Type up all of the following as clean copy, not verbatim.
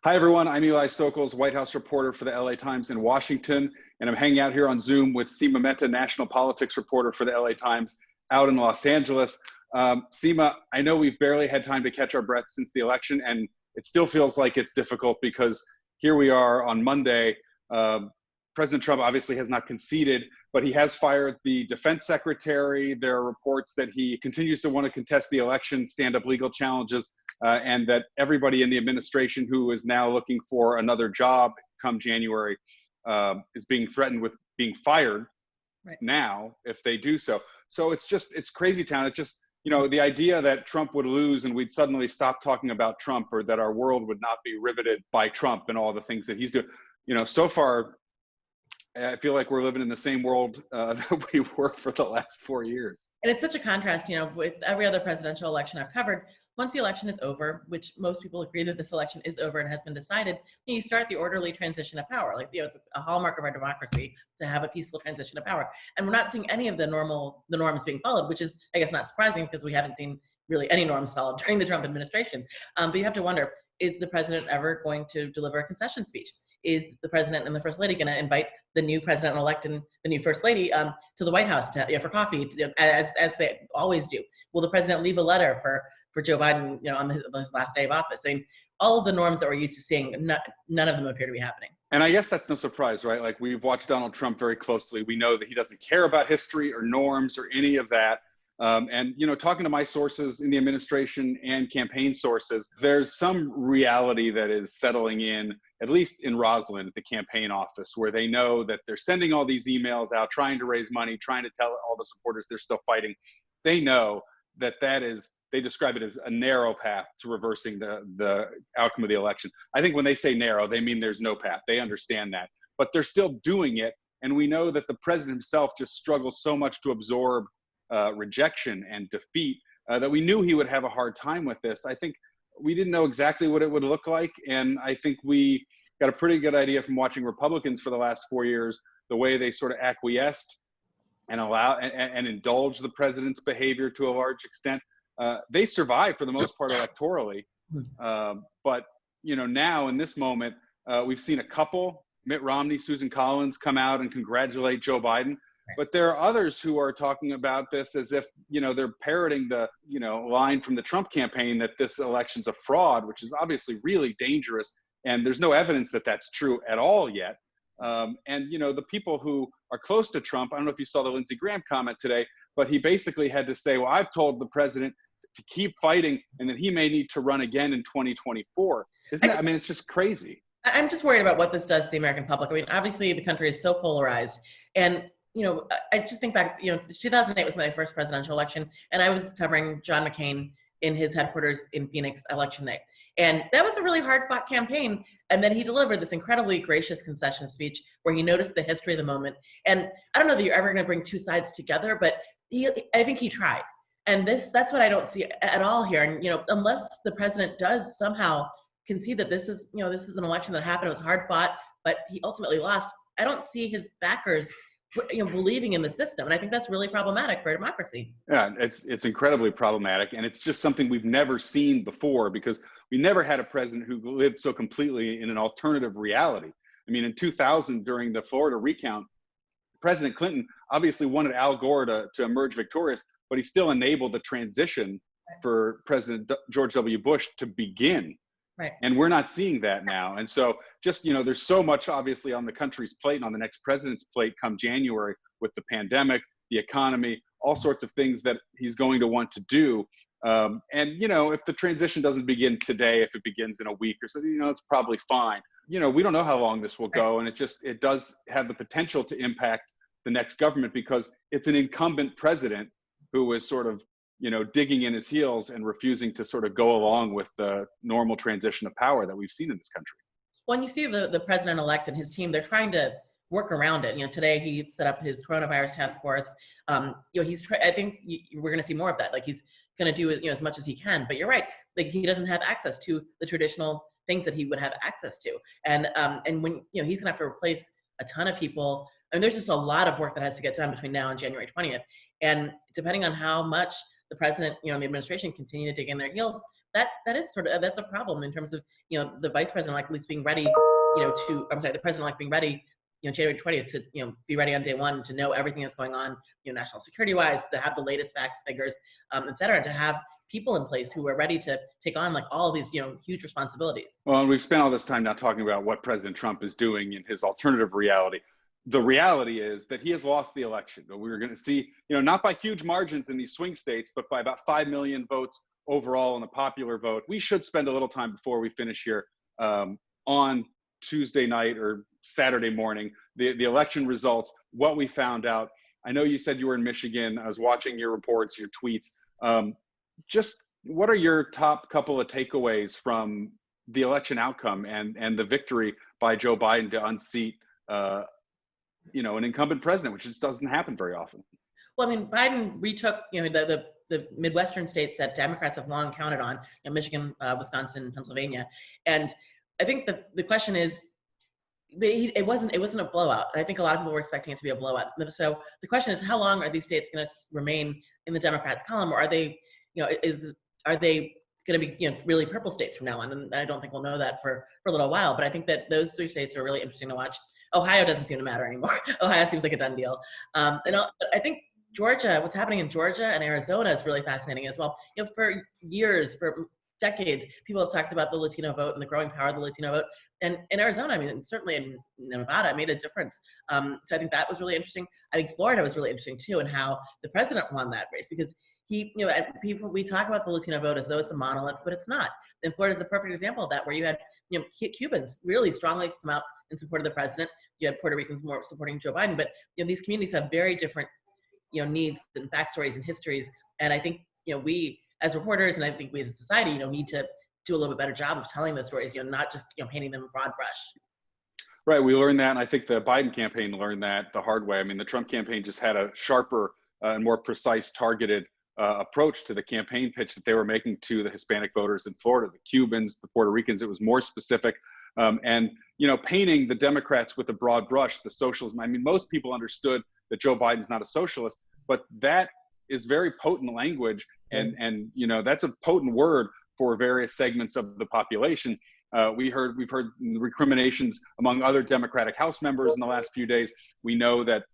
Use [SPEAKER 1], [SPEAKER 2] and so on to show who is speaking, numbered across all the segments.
[SPEAKER 1] Hi, everyone. I'm Eli Stokols, White House reporter for the LA Times in Washington, and I'm hanging out here on Zoom with Seema Mehta, national politics reporter for the LA Times out in Los Angeles. Seema, I know we've barely had time to catch our breath since the election, and it still feels like it's difficult because here we are on Monday. President Trump obviously has not conceded, but he has fired the defense secretary. There are reports that he continues to want to contest the election, stand up legal challenges, and that everybody in the administration who is now looking for another job come January is being threatened with being fired now if they do so. So it's crazy town. It's just, the idea that Trump would lose and we'd suddenly stop talking about Trump, or that our world would not be riveted by Trump and all the things that he's doing. So far, I feel like we're living in the same world that we were for the last 4 years.
[SPEAKER 2] And it's such a contrast, with every other presidential election I've covered. Once the election is over, which most people agree that this election is over and has been decided, you start the orderly transition of power. It's a hallmark of our democracy to have a peaceful transition of power. And we're not seeing any of the norms being followed, which is, I guess, not surprising because we haven't seen really any norms followed during the Trump administration. But you have to wonder, is the president ever going to deliver a concession speech? Is the president and the first lady going to invite the new president-elect and the new first lady to the White House for coffee, as they always do? Will the president leave a letter for Joe Biden, on his last day of office? I mean, all of the norms that we're used to seeing, none of them appear to be happening.
[SPEAKER 1] And I guess that's no surprise, right? Like, we've watched Donald Trump very closely. We know that he doesn't care about history or norms or any of that. And, talking to my sources in the administration and campaign sources, there's some reality that is settling in, at least in Roslyn at the campaign office, where they know that they're sending all these emails out, trying to raise money, trying to tell all the supporters they're still fighting. They know that they describe it as a narrow path to reversing the outcome of the election. I think when they say narrow, they mean there's no path. They understand that, but they're still doing it. And we know that the president himself just struggles so much to absorb rejection and defeat that we knew he would have a hard time with this. I think we didn't know exactly what it would look like. And I think we got a pretty good idea from watching Republicans for the last 4 years, the way they sort of acquiesced and allow and indulge the president's behavior to a large extent. They survived for the most part electorally. But, now in this moment, we've seen a couple, Mitt Romney, Susan Collins, come out and congratulate Joe Biden. But there are others who are talking about this as if, they're parroting the, line from the Trump campaign that this election's a fraud, which is obviously really dangerous. And there's no evidence that that's true at all yet. And, the people who are close to Trump, I don't know if you saw the Lindsey Graham comment today, but he basically had to say, well, I've told the president to keep fighting and that he may need to run again in 2024. It's just crazy.
[SPEAKER 2] I'm just worried about what this does to the American public. I mean, obviously the country is so polarized, and I just think back, 2008 was my first presidential election, and I was covering John McCain in his headquarters in Phoenix election day. And that was a really hard-fought campaign. And then he delivered this incredibly gracious concession speech where he noticed the history of the moment. And I don't know that you're ever going to bring two sides together, but I think he tried. And that's what I don't see at all here. And, unless the president does somehow concede that this is an election that happened, it was hard-fought, but he ultimately lost, I don't see his backers believing in the system. And I think that's really problematic for democracy.
[SPEAKER 1] Yeah, it's incredibly problematic. And it's just something we've never seen before, because we never had a president who lived so completely in an alternative reality. I mean, in 2000, during the Florida recount, President Clinton obviously wanted Al Gore to emerge victorious, but he still enabled the transition for President George W. Bush to begin.
[SPEAKER 2] Right.
[SPEAKER 1] And we're not seeing that now. And so just, there's so much obviously on the country's plate and on the next president's plate come January, with the pandemic, the economy, all sorts of things that he's going to want to do. And, if the transition doesn't begin today, if it begins in a week or so, it's probably fine. We don't know how long this will go. And it does have the potential to impact the next government, because it's an incumbent president who is sort of digging in his heels and refusing to sort of go along with the normal transition of power that we've seen in this country.
[SPEAKER 2] When you see the president-elect and his team, they're trying to work around it. Today he set up his coronavirus task force. I think we're going to see more of that. Like, he's going to do as much as he can. But you're right. Like, he doesn't have access to the traditional things that he would have access to. And when he's going to have to replace a ton of people. I mean, there's just a lot of work that has to get done between now and January 20th. And depending on how much the president, and the administration continue to dig in their heels, that is sort of, that's a problem in terms of, the vice president likely being ready, the president being ready, January 20th to, be ready on day one to know everything that's going on, national security wise, to have the latest facts, figures, et cetera, to have people in place who are ready to take on like all of these, huge responsibilities.
[SPEAKER 1] Well, and we've spent all this time now talking about what President Trump is doing in his alternative reality. The reality is that he has lost the election. We're going to see, not by huge margins in these swing states, but by about 5 million votes overall in the popular vote. We should spend a little time before we finish here on Tuesday night or Saturday morning, the election results, what we found out. I know you said you were in Michigan. I was watching your reports, your tweets. Just what are your top couple of takeaways from the election outcome and the victory by Joe Biden to unseat an incumbent president, which just doesn't happen very often?
[SPEAKER 2] Well, I mean, Biden retook, the Midwestern states that Democrats have long counted on, Michigan, Wisconsin, Pennsylvania. And I think the question is, it wasn't a blowout. I think a lot of people were expecting it to be a blowout. So the question is, how long are these states going to remain in the Democrats' column, or are they, are they going to be, really purple states from now on? And I don't think we'll know that for a little while. But I think that those 3 states are really interesting to watch. Ohio doesn't seem to matter anymore. Ohio seems like a done deal. But I think Georgia, what's happening in Georgia and Arizona is really fascinating as well. For years, for decades, people have talked about the Latino vote and the growing power of the Latino vote. And in Arizona, I mean, certainly in Nevada, it made a difference. So I think that was really interesting. I think Florida was really interesting too, and how the president won that race, because he, we talk about the Latino vote as though it's a monolith, but it's not. And Florida is a perfect example of that, where you had, Cubans really strongly come out in support of the president. You had Puerto Ricans more supporting Joe Biden, but these communities have very different, needs and backstories and histories. And I think, we as reporters, and I think we as a society, need to do a little bit better job of telling those stories, not just, painting them in broad brush.
[SPEAKER 1] Right, we learned that, and I think the Biden campaign learned that the hard way. I mean, the Trump campaign just had a sharper and more precise, targeted approach to the campaign pitch that they were making to the Hispanic voters in Florida, the Cubans, the Puerto Ricans. It was more specific, and painting the Democrats with a broad brush, the socialism. I mean, most people understood that Joe Biden's not a socialist, but that is very potent language, and that's a potent word for various segments of the population. We've heard recriminations among other Democratic House members in the last few days. We know that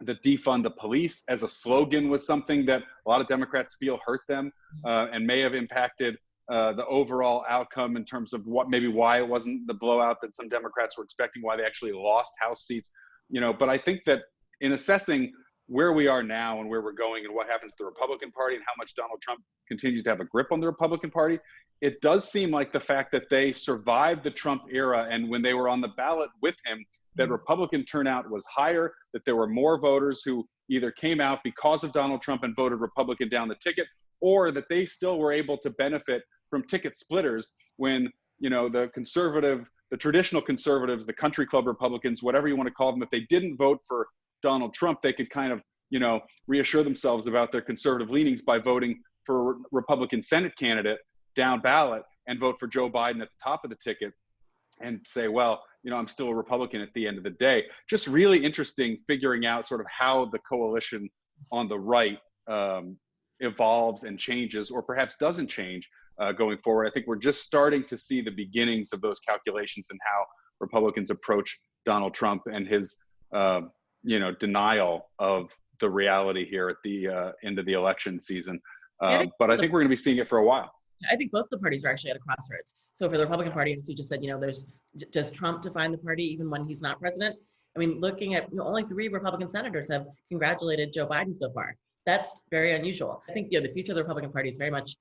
[SPEAKER 1] the defund the police as a slogan was something that a lot of Democrats feel hurt them and may have impacted the overall outcome in terms of why it wasn't the blowout that some Democrats were expecting, why they actually lost House seats. But I think that in assessing where we are now and where we're going and what happens to the Republican Party and how much Donald Trump continues to have a grip on the Republican Party, it does seem like the fact that they survived the Trump era, and when they were on the ballot with him, that Republican turnout was higher, that there were more voters who either came out because of Donald Trump and voted Republican down the ticket, or that they still were able to benefit from ticket splitters when, the traditional conservatives, the country club Republicans, whatever you want to call them, if they didn't vote for Donald Trump, they could kind of, reassure themselves about their conservative leanings by voting for a Republican Senate candidate down ballot and vote for Joe Biden at the top of the ticket and say, well, I'm still a Republican at the end of the day. Just really interesting figuring out sort of how the coalition on the right evolves and changes, or perhaps doesn't change going forward. I think we're just starting to see the beginnings of those calculations and how Republicans approach Donald Trump and his denial of the reality here at the end of the election season. But I think we're going to be seeing it for a while.
[SPEAKER 2] I think both the parties are actually at a crossroads. So for the Republican Party, as you just said, does Trump define the party even when he's not president? I mean, looking at only 3 Republican senators have congratulated Joe Biden so far. That's very unusual. I think the future of the Republican Party is very much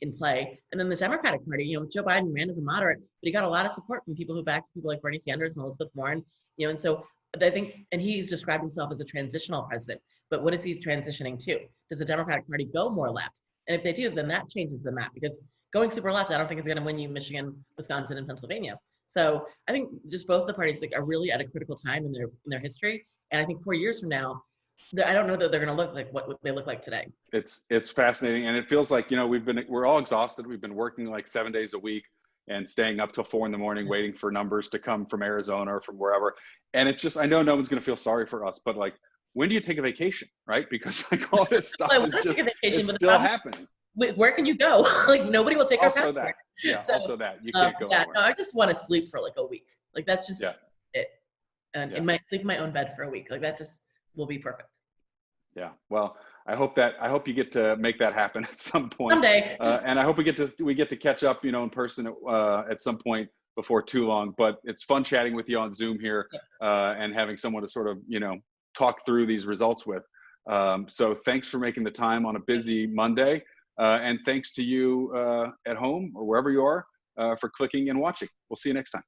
[SPEAKER 2] in play. And then the Democratic Party, Joe Biden ran as a moderate, but he got a lot of support from people who backed people like Bernie Sanders and Elizabeth Warren. And so I think, and he's described himself as a transitional president. But what is he transitioning to? Does the Democratic Party go more left? And if they do, then that changes the map, because going super left, I don't think is going to win you Michigan, Wisconsin, and Pennsylvania. So I think just both the parties are really at a critical time in their history. And I think 4 years from now, I don't know that they're going to look like what they look like today.
[SPEAKER 1] It's fascinating, and it feels like we're all exhausted. We've been working like 7 days a week and staying up till 4 a.m, waiting for numbers to come from Arizona or from wherever. And it's just, I know no one's going to feel sorry for us, but like, when do you take a vacation, right? Because like all this stuff is just, it's still happening.
[SPEAKER 2] where can you go? Like nobody will take our
[SPEAKER 1] Also
[SPEAKER 2] passport.
[SPEAKER 1] that. Yeah.
[SPEAKER 2] So,
[SPEAKER 1] Also that. You can't go
[SPEAKER 2] yeah,
[SPEAKER 1] anywhere.
[SPEAKER 2] no, I just want to sleep for like a week. Like that's just
[SPEAKER 1] Yeah.
[SPEAKER 2] it. And
[SPEAKER 1] Yeah.
[SPEAKER 2] sleep in my own bed for a week. Like that just will be perfect.
[SPEAKER 1] Yeah. Well, I hope you get to make that happen at some point.
[SPEAKER 2] Someday.
[SPEAKER 1] And I hope we get to catch up, in person at some point before too long. But it's fun chatting with you on Zoom here, and having someone to sort of, talk through these results with. So thanks for making the time on a busy Monday. And thanks to you at home or wherever you are for clicking and watching. We'll see you next time.